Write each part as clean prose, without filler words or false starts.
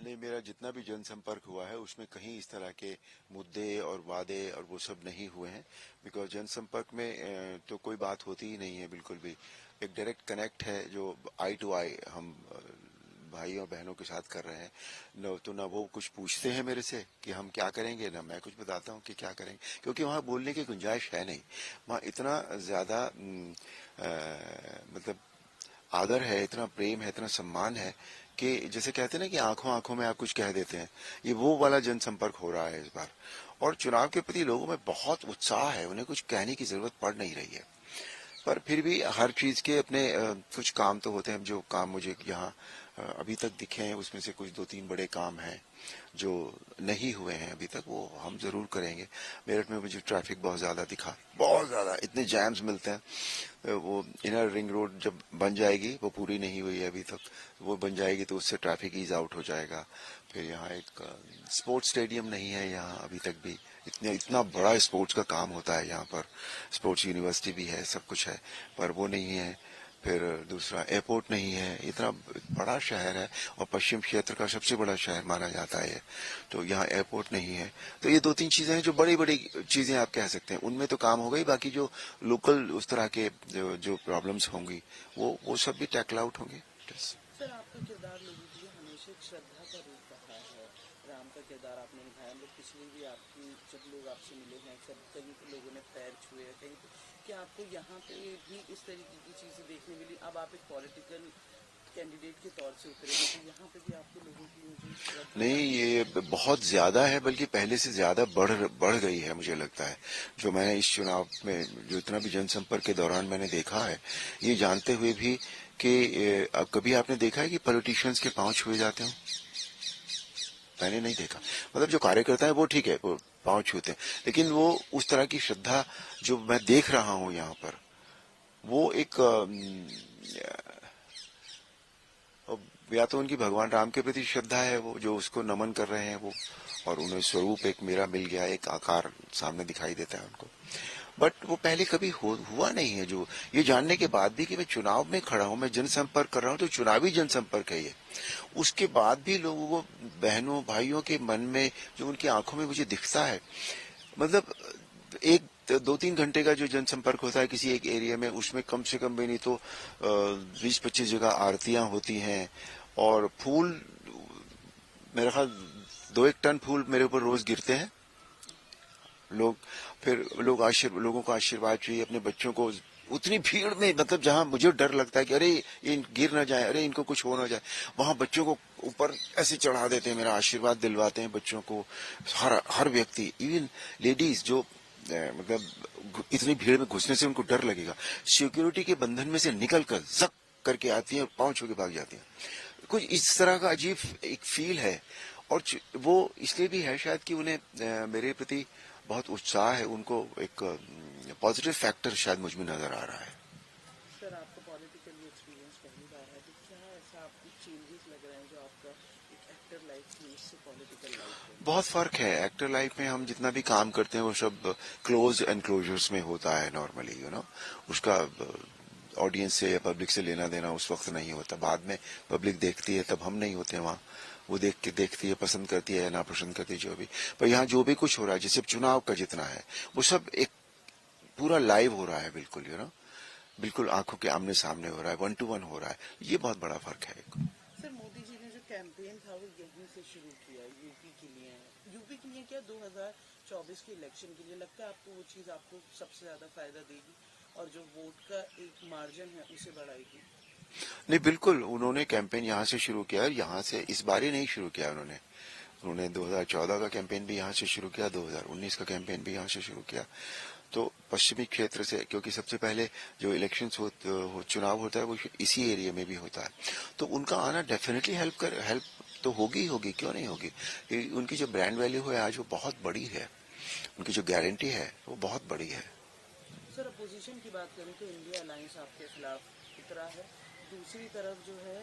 नहीं, मेरा जितना भी जनसंपर्क हुआ है उसमें कहीं इस तरह के मुद्दे और वादे और वो सब नहीं हुए हैं। बिकॉज जनसंपर्क में तो कोई बात होती ही नहीं है बिल्कुल भी। एक डायरेक्ट कनेक्ट है जो आई टू आई हम भाई और बहनों के साथ कर रहे हैं। न तो ना वो कुछ पूछते हैं मेरे से कि हम क्या करेंगे, ना मैं कुछ बताता हूँ कि क्या करेंगे, क्योंकि वहाँ बोलने की गुंजाइश है नहीं। वहाँ इतना ज्यादा मतलब आदर है, इतना प्रेम है, इतना सम्मान है कि जैसे कहते हैं ना कि आंखों आंखों में आप कुछ कह देते हैं, ये वो वाला जनसंपर्क हो रहा है इस बार। और चुनाव के प्रति लोगों में बहुत उत्साह है, उन्हें कुछ कहने की जरूरत पड़ नहीं रही है। पर फिर भी हर चीज के अपने कुछ काम तो होते हैं। जो काम मुझे यहाँ अभी तक दिखे हैं उसमें से कुछ दो तीन बड़े काम हैं जो नहीं हुए हैं अभी तक, वो हम जरूर करेंगे। मेरठ में मुझे ट्रैफिक बहुत ज्यादा दिखा, बहुत ज्यादा, इतने जैम्स मिलते हैं। वो इनर रिंग रोड जब बन जाएगी, वो पूरी नहीं हुई है अभी तक, वो बन जाएगी तो उससे ट्रैफिक ईज आउट हो जाएगा। फिर यहाँ एक स्पोर्ट्स स्टेडियम नहीं है यहाँ अभी तक भी। इतना इतना बड़ा स्पोर्ट्स का काम होता है यहाँ पर, स्पोर्ट्स यूनिवर्सिटी भी है, सब कुछ है, पर वो नहीं है। फिर दूसरा एयरपोर्ट नहीं है। इतना बड़ा शहर है और पश्चिम क्षेत्र का सबसे बड़ा शहर माना जाता है, तो यहाँ एयरपोर्ट नहीं है। तो ये दो तीन चीजें हैं जो बड़ी बड़ी चीजें आप कह सकते हैं, उनमें तो काम हो गई। बाकी जो लोकल उस तरह के जो प्रॉब्लम्स होंगी वो सब भी टैकल आउट होंगे। सर, आपका किरदार लोगों के लिए हमेशा एक श्रद्धा का रूप रहा है। राम का किरदार आपने निभाया। हम लोग पिछले भी आपकी जब लोग आपसे मिले हैं, अक्सर कहीं पे लोगों ने पैर छुए हैं, कहीं पे क्या आपको यहाँ पे भी इस तरीके की चीज़ें देखने मिली? अब आप एक पॉलिटिकल कैंडिडेट के तौर से उतरे हैं, तो यहाँ पे भी आपको लोगों की मुझे श्रद्धा नहीं, जागृत ये हुई है। बहुत ज्यादा है, बल्कि पहले से ज्यादा बढ़ गई है मुझे लगता है। जो मैंने इस चुनाव में जो इतना भी जनसंपर्क के दौरान मैंने देखा है, ये जानते हुए भी कि अब कभी आपने देखा है कि पॉलिटिशियंस के पांव छुए जाते हो? मैंने नहीं देखा। मतलब जो कार्यकर्ता है वो ठीक है, वो पांव छूते हैं, लेकिन वो उस तरह की श्रद्धा जो मैं देख रहा हूँ यहाँ पर, वो एक या तो उनकी भगवान राम के प्रति श्रद्धा है, वो जो उसको नमन कर रहे हैं वो, और उन्हें स्वरूप एक मेरा मिल गया, एक आकार सामने दिखाई देता है उनको। बट वो पहले कभी हुआ नहीं है। जो ये जानने के बाद भी कि मैं चुनाव में खड़ा हूं, मैं जनसंपर्क कर रहा हूं, तो चुनावी जनसंपर्क है ये। उसके बाद भी लोगों को, बहनों भाइयों के मन में, जो उनकी आंखों में मुझे दिखता है, मतलब एक 2-3 घंटे का जो जनसंपर्क होता है किसी एक एरिया में, उसमें कम से कम भी नहीं तो 20-25 जगह आरतियां होती हैं। और फूल, मेरा ख्याल 2-1 टन फूल मेरे ऊपर रोज गिरते हैं। लोग, फिर लोगों को आशीर्वाद चाहिए, अपने बच्चों को उतनी भीड़ में, मतलब जहां मुझे डर लगता है कि अरे ये गिर ना जाए, अरे इनको कुछ हो ना जाए, वहां बच्चों को ऊपर ऐसे चढ़ा देते हैं, मेरा आशीर्वाद दिलवाते हैं बच्चों को। हर हर व्यक्ति, इवन लेडीज जो मतलब इतनी भीड़ में घुसने से उनको डर लगेगा, सिक्योरिटी के बंधन में से निकल कर जक करके आती है और पांव छू के भाग जाती है। कुछ इस तरह का अजीब एक फील है। और वो इसलिए भी है शायद कि उन्हें मेरे प्रति बहुत उत्साह है, उनको एक पॉजिटिव फैक्टर शायद मुझ में नजर आ रहा है। सर, आपका पॉलिटिकल एक्सपीरियंस पहली बार है, तो क्या ऐसा आपको चेंजेस लग रहे हैं जो आपका एक एक्टर लाइफ थी उससे पॉलिटिकल लाइफ है? बहुत फर्क है। एक्टर लाइफ में हम जितना भी काम करते हैं वो सब क्लोज एनक्लोजर्स में होता है नॉर्मली, उसका ऑडियंस से या पब्लिक से लेना देना उस वक्त नहीं होता। बाद में पब्लिक देखती है, तब हम नहीं होते वहां। वो देखती है, पसंद करती है या नापसंद करती है, जो भी। पर यहाँ जो भी कुछ हो रहा है, जैसे चुनाव का जितना है, वो सब एक पूरा लाइव हो रहा है, बिल्कुल बिल्कुल आंखों के आमने सामने हो रहा है, 1-to-1 हो रहा है। ये बहुत बड़ा फर्क है एक। सर, मोदी जी ने जो कैंपेन था वो यहीं से शुरू किया, यूपी के लिए। यूपी के लिए क्या, 2024 के इलेक्शन के लिए लगता है आपको वो चीज़ आपको सबसे ज़्यादा फायदा देगी और जो वोट का एक मार्जिन है उसे बढ़ाएगी? नहीं, बिल्कुल उन्होंने कैंपेन यहाँ से शुरू किया, और यहाँ से इस बार ही नहीं शुरू किया उन्होंने। उन्होंने 2014 का कैंपेन भी यहाँ से शुरू किया, 2019 का कैंपेन भी यहाँ से शुरू किया। तो पश्चिमी क्षेत्र से, क्योंकि सबसे पहले जो इलेक्शंस चुनाव होता है वो इसी एरिया में भी होता है, तो उनका आना डेफिनेटली हेल्प तो होगी, क्यों नहीं होगी। उनकी जो ब्रांड वैल्यू है आज वो बहुत बड़ी है, उनकी जो गारंटी है वो बहुत बड़ी है। सर, अपोजिशन की बात करें तो इंडिया अलायंस आपके खिलाफ उतरा है। दूसरी तरफ जो है,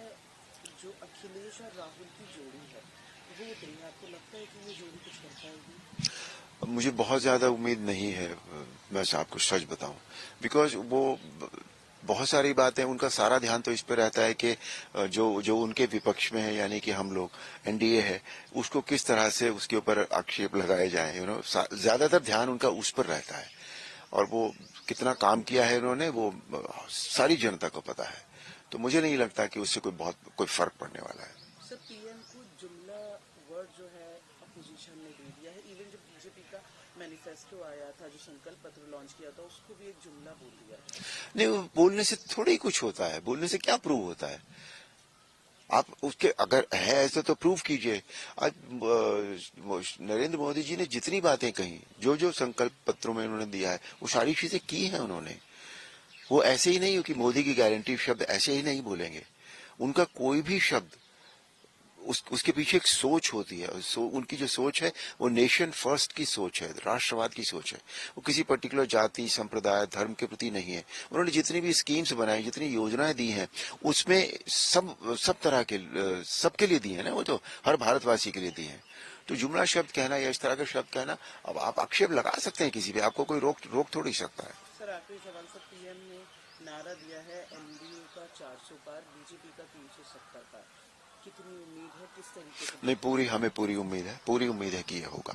जो अखिलेश और राहुल की जोड़ी है वो उतरी है। आपको लगता है कि ये जोड़ी कुछ कर पाएगी? मुझे बहुत ज्यादा उम्मीद नहीं है, मैं आपको सच बताऊं, बिकॉज वो बहुत सारी बातें, उनका सारा ध्यान तो इस पे रहता है कि जो जो उनके विपक्ष में है, यानी कि हम लोग एनडीए है, उसको किस तरह से उसके ऊपर आक्षेप लगाए जाए, ज्यादातर ध्यान उनका उस पर रहता है। और वो कितना काम किया है उन्होंने, वो सारी जनता को पता है। तो मुझे नहीं लगता कि उससे कोई फर्क पड़ने वाला है। सर पीएम को जुमला वर्ड जो है अपोजिशन ने दे दिया है। इवन जब बीजेपी का मैनिफेस्टो आया था, जो संकल्प पत्र लॉन्च किया था, उसको भी एक जुमला बोल दिया है। नहीं, वो बोलने से थोड़ा ही कुछ होता है, बोलने से क्या प्रूव होता है? आप उसके अगर है ऐसे तो प्रूव कीजिए। आज नरेंद्र मोदी जी ने जितनी बातें कही, जो जो संकल्प पत्रों में उन्होंने दिया है, वो सारी चीजें की हैं उन्होंने। वो ऐसे ही नहीं हो कि मोदी की गारंटी शब्द ऐसे ही नहीं बोलेंगे। उनका कोई भी शब्द उसके पीछे एक सोच होती है। उनकी जो सोच है वो नेशन फर्स्ट की सोच है, राष्ट्रवाद की सोच है। वो किसी पर्टिकुलर जाति, संप्रदाय, धर्म के प्रति नहीं है। उन्होंने जितनी भी स्कीम्स बनाई, जितनी योजनाएं दी हैं, उसमें सब तरह के सबके लिए दी है ना, वो तो हर भारतवासी के लिए दी है। तो जुमला शब्द कहना या इस तरह का शब्द कहना, अब आप आक्षेप लगा सकते हैं किसी पे, आपको कोई रोक थोड़ी सकता है। सर आखिरी सवाल, सर पीएम ने नारा दिया है एनडीए का 400 पार, बीजेपी का 370 पार। कितनी उम्मीद है, किस तरीके से? नहीं, हमें पूरी उम्मीद है, पूरी उम्मीद है कि ये होगा।